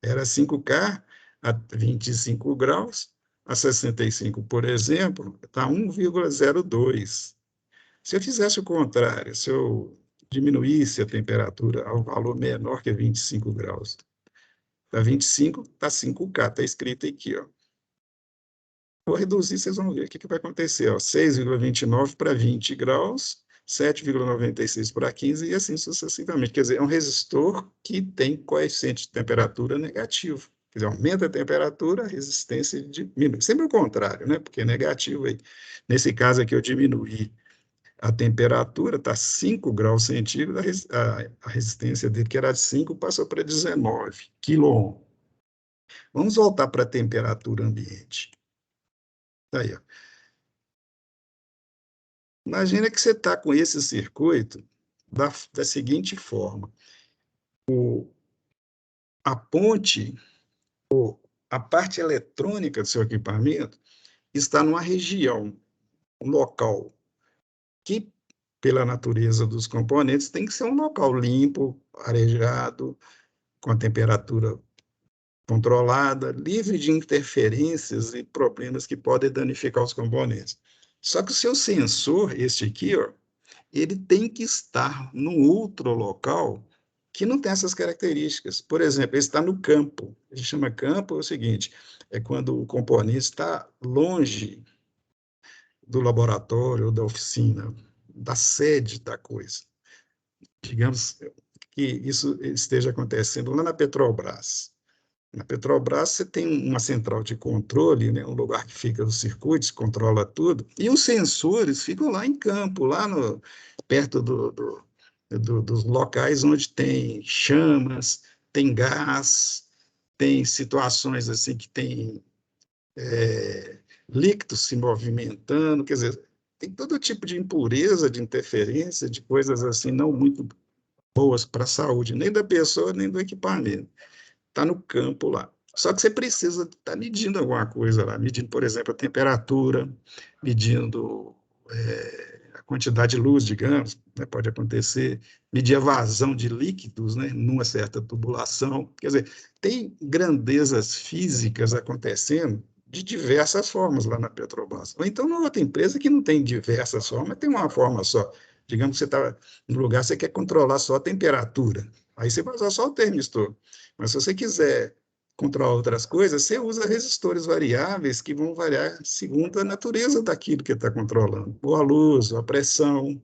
Era 5K a 25 graus, a 65, por exemplo, está 1,02. Se eu fizesse o contrário, se eu diminuísse a temperatura ao valor menor que 25 graus, está 25, está 5K, está escrito aqui, ó. Vou reduzir, vocês vão ver o que vai acontecer, ó. 6,29 para 20 graus, 7,96 para 15 e assim sucessivamente. Quer dizer, é um resistor que tem coeficiente de temperatura negativo. Quer dizer, aumenta a temperatura, a resistência diminui. Sempre o contrário, né? Porque é negativo aí. Nesse caso aqui, eu diminuí a temperatura, está 5 graus centígrados, a resistência dele, que era de 5, passou para 19 quiloohm. Vamos voltar para a temperatura ambiente. Tá aí, ó. Imagina que você está com esse circuito da seguinte forma. A ponte, a parte eletrônica do seu equipamento, está numa região, um local, que, pela natureza dos componentes, tem que ser um local limpo, arejado, com a temperatura controlada, livre de interferências e problemas que podem danificar os componentes. Só que o seu sensor, este aqui, ó, ele tem que estar num outro local que não tem essas características. Por exemplo, ele está no campo. A gente chama campo, é o seguinte, é quando o componente está longe do laboratório ou da oficina, da sede da coisa. Digamos que isso esteja acontecendo lá na Petrobras. Na Petrobras, você tem uma central de controle, né, um lugar que fica os circuitos, controla tudo, e os sensores ficam lá em campo, lá perto dos locais onde tem chamas, tem gás, tem situações assim que tem líquidos se movimentando, quer dizer, tem todo tipo de impureza, de interferência, de coisas assim não muito boas para a saúde, nem da pessoa, nem do equipamento. Está no campo lá. Só que você precisa estar medindo alguma coisa lá, medindo, por exemplo, a temperatura, medindo a quantidade de luz, digamos, né, pode acontecer, medir a vazão de líquidos, né, numa certa tubulação. Quer dizer, tem grandezas físicas acontecendo de diversas formas lá na Petrobras. Ou então, numa outra empresa que não tem diversas formas, tem uma forma só. Digamos que você está no lugar, você quer controlar só a temperatura. Aí você vai usar só o termistor. Mas se você quiser controlar outras coisas, você usa resistores variáveis que vão variar segundo a natureza daquilo que está controlando. Ou a luz, ou a pressão.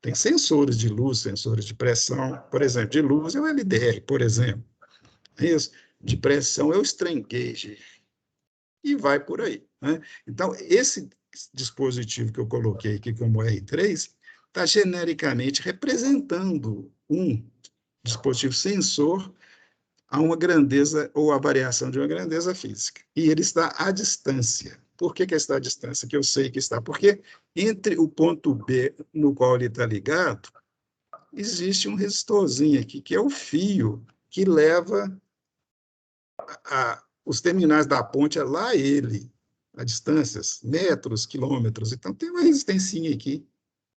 Tem sensores de luz, sensores de pressão. Por exemplo, de luz é o LDR, por exemplo. Isso. De pressão é o strain gauge. E vai por aí, né? Então, esse dispositivo que eu coloquei aqui como R3 está genericamente representando um dispositivo sensor a uma grandeza ou a variação de uma grandeza física. E ele está à distância. Por que está à distância? Que eu sei que está. Porque entre o ponto B no qual ele está ligado, existe um resistorzinho aqui, que é o fio que leva os terminais da ponte é lá ele, a distâncias, metros, quilômetros. Então, tem uma resistência aqui,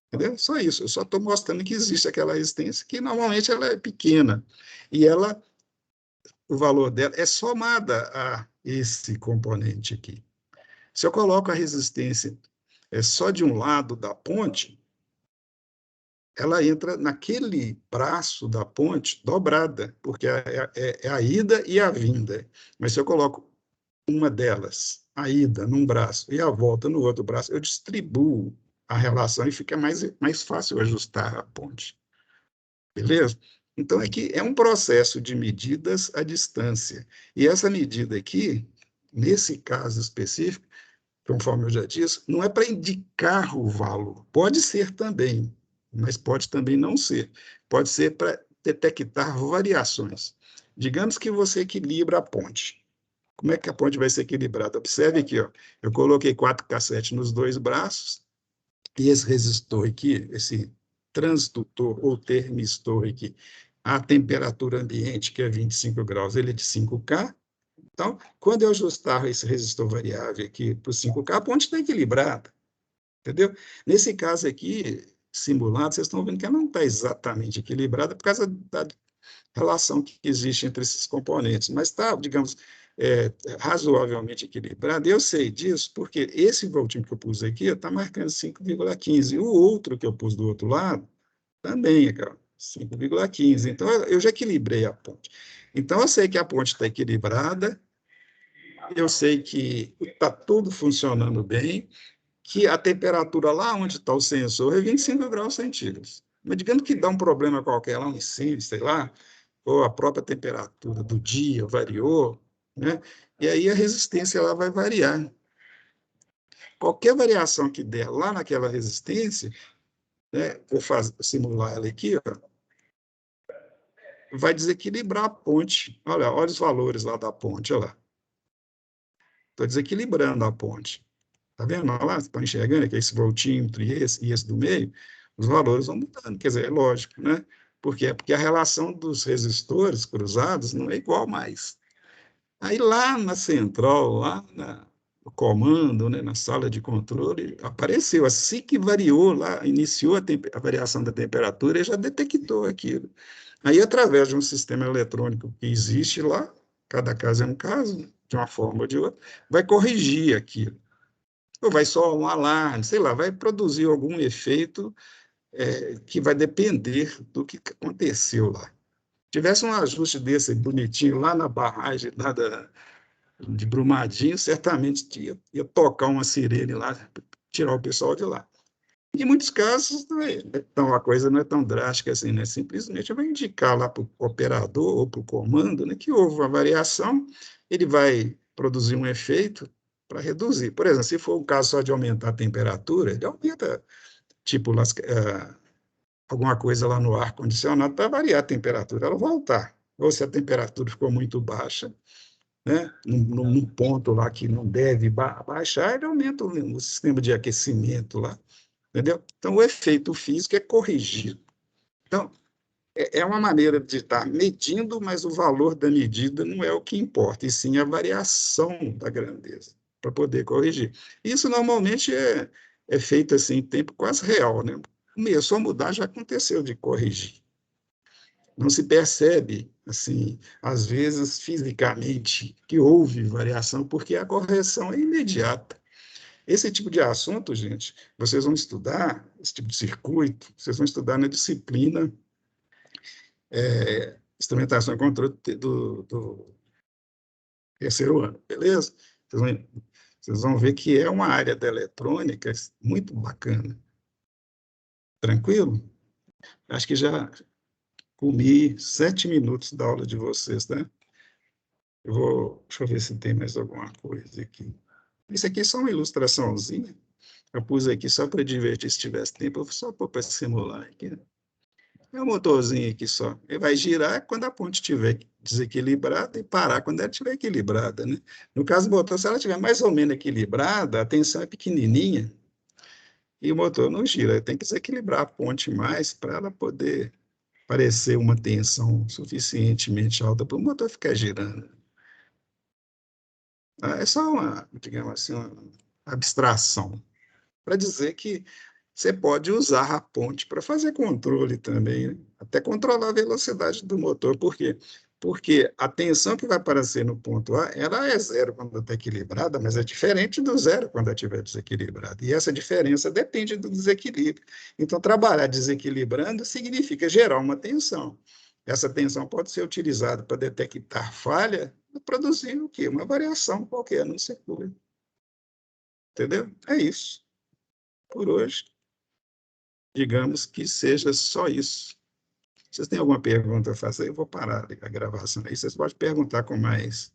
entendeu? Só isso. Eu só estou mostrando que existe aquela resistência, que normalmente ela é pequena. E ela, o valor dela é somada a esse componente aqui. Se eu coloco a resistência só de um lado da ponte, ela entra naquele braço da ponte dobrada, porque é a ida e a vinda. Mas se eu coloco uma delas, a ida num braço e a volta no outro braço, eu distribuo a relação e fica mais fácil ajustar a ponte. Beleza? Então, aqui é um processo de medidas à distância. E essa medida aqui, nesse caso específico, conforme eu já disse, não é para indicar o valor. Pode ser também, mas pode também não ser. Pode ser para detectar variações. Digamos que você equilibra a ponte. Como é que a ponte vai ser equilibrada? Observe aqui, ó, eu coloquei 4 cassetes nos dois braços, e esse resistor aqui, esse transdutor ou termistor aqui, a temperatura ambiente, que é 25 graus, ele é de 5K. Então, quando eu ajustar esse resistor variável aqui para o 5K, a ponte está equilibrada, entendeu? Nesse caso aqui, simulado, vocês estão vendo que ela não está exatamente equilibrada por causa da relação que existe entre esses componentes, mas está, digamos, razoavelmente equilibrado. Eu sei disso porque esse voltinho que eu pus aqui está marcando 5,15. O outro que eu pus do outro lado também é 5,15. Então, eu já equilibrei a ponte. Então, eu sei que a ponte está equilibrada, eu sei que está tudo funcionando bem, que a temperatura lá onde está o sensor é 25 graus centígrados. Mas digamos que dá um problema qualquer lá, um incêndio, sei lá, ou a própria temperatura do dia variou, né? E aí a resistência lá vai variar. Qualquer variação que der lá naquela resistência, né, vou simular ela aqui, ó, vai desequilibrar a ponte. Olha os valores lá da ponte, olha lá. Estou desequilibrando a ponte. Está vendo? Olha lá, estão enxergando que esse voltímetro e esse do meio, os valores vão mudando. Quer dizer, é lógico, né? Por quê? Porque a relação dos resistores cruzados não é igual mais. Aí lá na central, no comando, né, na sala de controle, apareceu. Assim que variou lá, iniciou a variação da temperatura, ele já detectou aquilo. Aí, através de um sistema eletrônico que existe lá, cada caso é um caso, de uma forma ou de outra, vai corrigir aquilo. Ou vai só um alarme, sei lá, vai produzir algum efeito que vai depender do que aconteceu lá. Tivesse um ajuste desse bonitinho lá na barragem lá de Brumadinho, certamente ia tocar uma sirene lá, tirar o pessoal de lá. Em muitos casos, então, a coisa não é tão drástica assim, né? Simplesmente vai indicar lá para o operador ou para o comando, né, que houve uma variação, ele vai produzir um efeito para reduzir. Por exemplo, se for o caso só de aumentar a temperatura, ele aumenta, tipo, alguma coisa lá no ar-condicionado para variar a temperatura, ela voltar. Ou se a temperatura ficou muito baixa, né, num ponto lá que não deve baixar, ele aumenta o sistema de aquecimento lá, entendeu? Então, o efeito físico é corrigido. Então, é uma maneira de estar medindo, mas o valor da medida não é o que importa, e sim a variação da grandeza, para poder corrigir. Isso, normalmente, é feito assim, em tempo quase real, né? Começou a mudar, já aconteceu de corrigir. Não se percebe, assim, às vezes, fisicamente, que houve variação, porque a correção é imediata. Esse tipo de assunto, gente, vocês vão estudar, esse tipo de circuito, vocês vão estudar na disciplina instrumentação e controle do terceiro ano, beleza? Vocês vão ver que é uma área da eletrônica muito bacana. Tranquilo? Acho que já comi 7 minutos da aula de vocês, né? Deixa eu ver se tem mais alguma coisa aqui. Isso aqui é só uma ilustraçãozinha. Eu pus aqui só para divertir, se tivesse tempo, eu só para simular aqui. É um motorzinho aqui só. Ele vai girar quando a ponte estiver desequilibrada e parar quando ela estiver equilibrada, né? No caso do motor, se ela estiver mais ou menos equilibrada, a tensão é pequenininha e o motor não gira. Tem que desequilibrar a ponte mais para ela poder parecer uma tensão suficientemente alta para o motor ficar girando. É só uma, digamos assim, uma abstração para dizer que você pode usar a ponte para fazer controle também, né? Até controlar a velocidade do motor. Por quê? Porque a tensão que vai aparecer no ponto A, ela é zero quando está equilibrada, mas é diferente do zero quando ela estiver desequilibrada. E essa diferença depende do desequilíbrio. Então, trabalhar desequilibrando significa gerar uma tensão. Essa tensão pode ser utilizada para detectar falha e produzir o quê? Uma variação qualquer no circuito. Entendeu? É isso. Por hoje, digamos que seja só isso. Vocês têm alguma pergunta a fazer? Eu vou parar a gravação aí. Vocês podem perguntar com mais